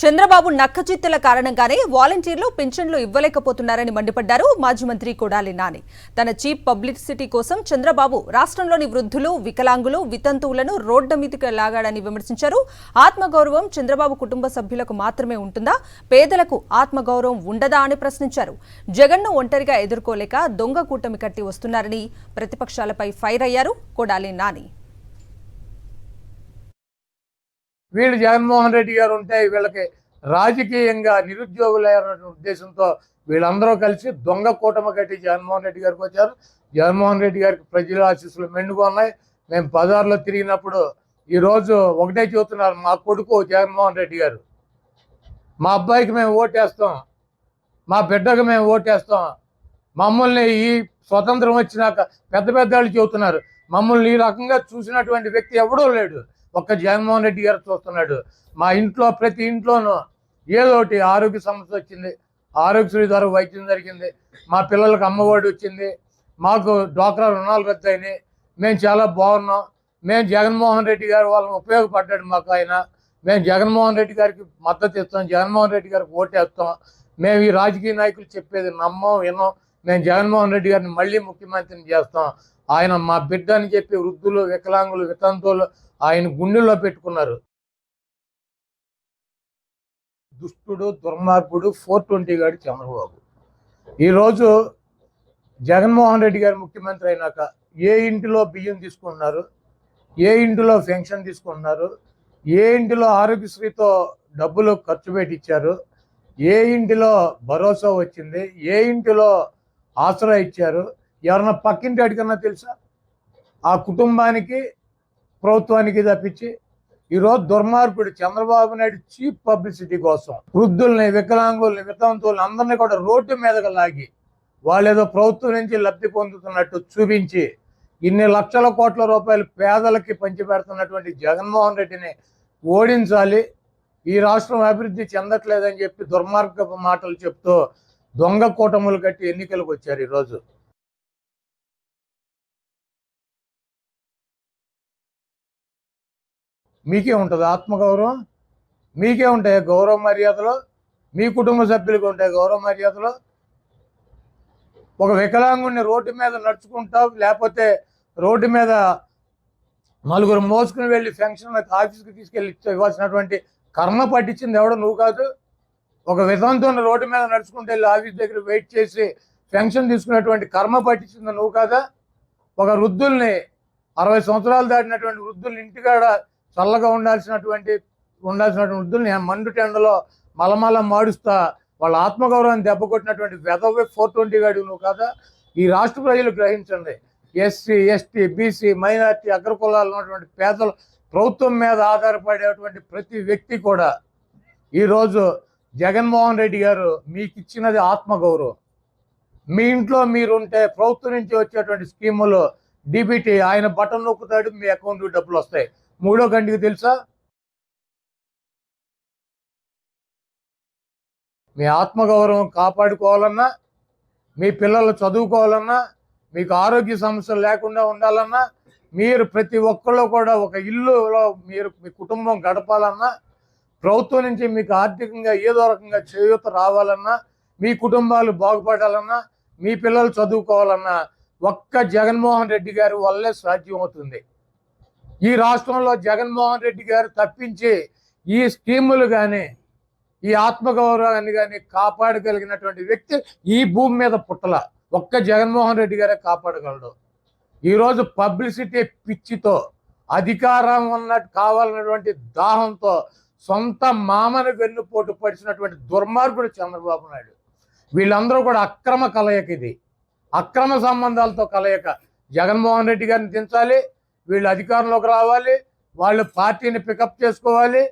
చంద్రబాబు నక్కచిత్తుల కారణంగానే వాలంటీర్లు పింఛన్లు ఇవ్వలేకపోతున్నారని మండిపడ్డారు మాజీ మంత్రి కొడాలి నాని. తన చీప్ పబ్లిసిటీ కోసం చంద్రబాబు రాష్ట్రంలోని వృద్ధులు, వికలాంగులు, వితంతువులను రోడ్డు మీదకి లాగాడని విమర్శించారు. ఆత్మగౌరవం చంద్రబాబు కుటుంబ సభ్యులకు మాత్రమే ఉంటుందా, పేదలకు ఆత్మగౌరవం ఉండదా అని ప్రశ్నించారు. జగన్ను ఒంటరిగా ఎదుర్కోలేక దొంగ కూటమి కట్టి వస్తున్నారని ప్రతిపక్షాలపై ఫైర్ అయ్యారు కొడాలి నాని. వీళ్ళు జగన్మోహన్ రెడ్డి గారు ఉంటే వీళ్ళకి రాజకీయంగా నిరుద్యోగులైన ఉద్దేశంతో వీళ్ళందరూ కలిసి దొంగ కూటమి కట్టి జగన్మోహన్ రెడ్డి గారికి వచ్చారు. జగన్మోహన్ రెడ్డి గారికి ప్రజల ఆశీస్సులు మెండుగా ఉన్నాయి. మేము బజార్లో తిరిగినప్పుడు ఈరోజు ఒకటే చెబుతున్నారు, మా కొడుకు జగన్మోహన్ రెడ్డి గారు, మా అబ్బాయికి మేము ఓటేస్తాం, మా బిడ్డకు మేము ఓటేస్తాం, మమ్మల్ని ఈ స్వతంత్రం వచ్చినాక పెద్ద వాళ్ళు చెబుతున్నారు, మమ్మల్ని ఈ రకంగా చూసినటువంటి వ్యక్తి ఎవడూ లేడు, ఒక్క జగన్మోహన్ రెడ్డి గారు చూస్తున్నాడు. మా ఇంట్లో ప్రతి ఇంట్లోనూ ఏదో ఒకటి ఆరోగ్య సమస్య వచ్చింది, ఆరోగ్యశ్రీ ద్వారా వైద్యం జరిగింది, మా పిల్లలకు అమ్మఒడి వచ్చింది, మాకు డ్వాక్రా రుణాలు రద్దు అయినాయి, మేము చాలా బాగున్నాం. మేము జగన్మోహన్ రెడ్డి గారు వాళ్ళని ఉపయోగపడ్డాడు మాకు ఆయన. మేము జగన్మోహన్ రెడ్డి గారికి మద్దతు ఇస్తాం, జగన్మోహన్ రెడ్డి గారికి ఓటేస్తాం. మేము ఈ రాజకీయ నాయకులు చెప్పేది నమ్మం విన్నాం. మేము జగన్మోహన్ రెడ్డి గారిని మళ్ళీ ముఖ్యమంత్రిని చేస్తాం. ఆయన మా బిడ్డ అని చెప్పి వృద్ధులు, వికలాంగులు, వితంతువులు ఆయన గుండెల్లో పెట్టుకున్నారు. దుష్టుడు, దుర్మార్గుడు 420 గాడి చంద్రబాబు. ఈరోజు జగన్మోహన్ రెడ్డి గారు ముఖ్యమంత్రి అయినాక ఏ ఇంటిలో బియ్యం తీసుకుంటున్నారు, ఏ ఇంటిలో పెన్షన్ తీసుకుంటున్నారు, ఏ ఇంటిలో ఆరోగ్యశ్రీతో డబ్బులు ఖర్చు పెట్టించారు, ఏ ఇంటిలో భరోసా వచ్చింది, ఏ ఇంటిలో ఆసరా ఇచ్చారు, ఎవరన్నా పక్కింటి అడిగన్నా తెలుసా? ఆ కుటుంబానికి ప్రభుత్వానికి తప్పించి ఈరోజు దుర్మార్గుడు చంద్రబాబు నాయుడు చీప్ పబ్లిసిటీ కోసం వృద్ధుల్ని, వికలాంగుల్ని, వితంతువుల్ని అందరినీ కూడా రోడ్డు మీదకి లాగి వాళ్ళేదో ప్రభుత్వం నుంచి లబ్ధి పొందుతున్నట్టు చూపించి ఇన్ని లక్షల కోట్ల రూపాయలు పేదలకి పంచిపెడుతున్నటువంటి జగన్మోహన్ రెడ్డిని ఓడించాలి, ఈ రాష్ట్రం అభివృద్ధి చెందట్లేదని చెప్పి దుర్మార్గపు మాటలు చెప్తూ దొంగ కూటములు కట్టి ఎన్నికలకు వచ్చారు. ఈరోజు మీకే ఉంటుంది ఆత్మగౌరవం, మీకే ఉంటాయి గౌరవ మర్యాదలు, మీ కుటుంబ సభ్యులకు ఉంటాయి గౌరవ మర్యాదలు. ఒక వికలాంగుడిని రోడ్డు మీద నడుచుకుంటావు, లేకపోతే రోడ్డు మీద నలుగురు మోసుకుని వెళ్ళి పెన్షన్ ఆఫీస్కి తీసుకెళ్ళి ఇవ్వాల్సినటువంటి కర్మ పట్టించింది ఎవడో నువ్వు కాదు. ఒక వితంతువుని రోడ్డు మీద నడుచుకుంటూ వెళ్ళి ఆఫీస్ దగ్గర వెయిట్ చేసి పెన్షన్ తీసుకునేటువంటి కర్మ పట్టించింది నువ్వు కాదా. ఒక వృద్ధుల్ని 60 సంవత్సరాలు దాటినటువంటి వృద్ధుల్ని ఇంటికాడ చల్లగా ఉండాల్సినటువంటి వృద్ధుల్ని మండు టెండలో మలమల మాడుస్తా వాళ్ళ ఆత్మగౌరవాన్ని దెబ్బకొట్టినటువంటి వెధవే 420 గాడి నువ్వు కాదా. ఈ రాష్ట్ర ప్రజలు గ్రహించండి, ఎస్సీ, ఎస్టీ, బీసీ, మైనార్టీ, అగ్రకులాలు ఉన్నటువంటి పేదలు, ప్రభుత్వం మీద ఆధారపడేటువంటి ప్రతి వ్యక్తి కూడా ఈరోజు జగన్మోహన్ రెడ్డి గారు మీకు ఇచ్చినది ఆత్మగౌరవం. మీ ఇంట్లో మీరుంటే ప్రభుత్వం నుంచి వచ్చేటువంటి స్కీములు డిబిటీ ఆయన బటన్ నొక్కుతాడు, మీ అకౌంట్కి డబ్బులు వస్తాయి. మూడో గంటకి తెలుసా, మీ ఆత్మగౌరవం కాపాడుకోవాలన్నా, మీ పిల్లలు చదువుకోవాలన్నా, మీకు ఆరోగ్య సమస్యలు లేకుండా ఉండాలన్నా, మీరు ప్రతి ఒక్కళ్ళు కూడా ఒక ఇల్లులో మీరు మీ కుటుంబం గడపాలన్నా, ప్రభుత్వం నుంచి మీకు ఆర్థికంగా ఏదో రకంగా చేయూత రావాలన్నా, మీ కుటుంబాలు బాగుపడాలన్నా, మీ పిల్లలు చదువుకోవాలన్నా ఒక్క జగన్మోహన్ రెడ్డి గారి వల్లే సాధ్యం అవుతుంది. ఈ రాష్ట్రంలో జగన్మోహన్ రెడ్డి గారు తప్పించి ఈ స్కీములు కానీ ఈ ఆత్మగౌరవాన్ని కానీ కాపాడగలిగినటువంటి వ్యక్తి ఈ భూమి మీద పుట్టల. ఒక్క జగన్మోహన్ రెడ్డి గారే కాపాడగలడు. ఈరోజు పబ్లిసిటీ పిచ్చితో, అధికారం ఉన్నట్టు కావాలన్నటువంటి దాహంతో సొంత మామను వెన్నుపోటు పడిచినటువంటి దుర్మార్గుడు చంద్రబాబు నాయుడు. వీళ్ళందరూ కూడా అక్రమ కలయిక, ఇది అక్రమ సంబంధాలతో కలయిక. జగన్మోహన్ రెడ్డి గారిని దించాలి, వీళ్ళు అధికారంలోకి రావాలి, వాళ్ళు పార్టీని పికప్ చేసుకోవాలి.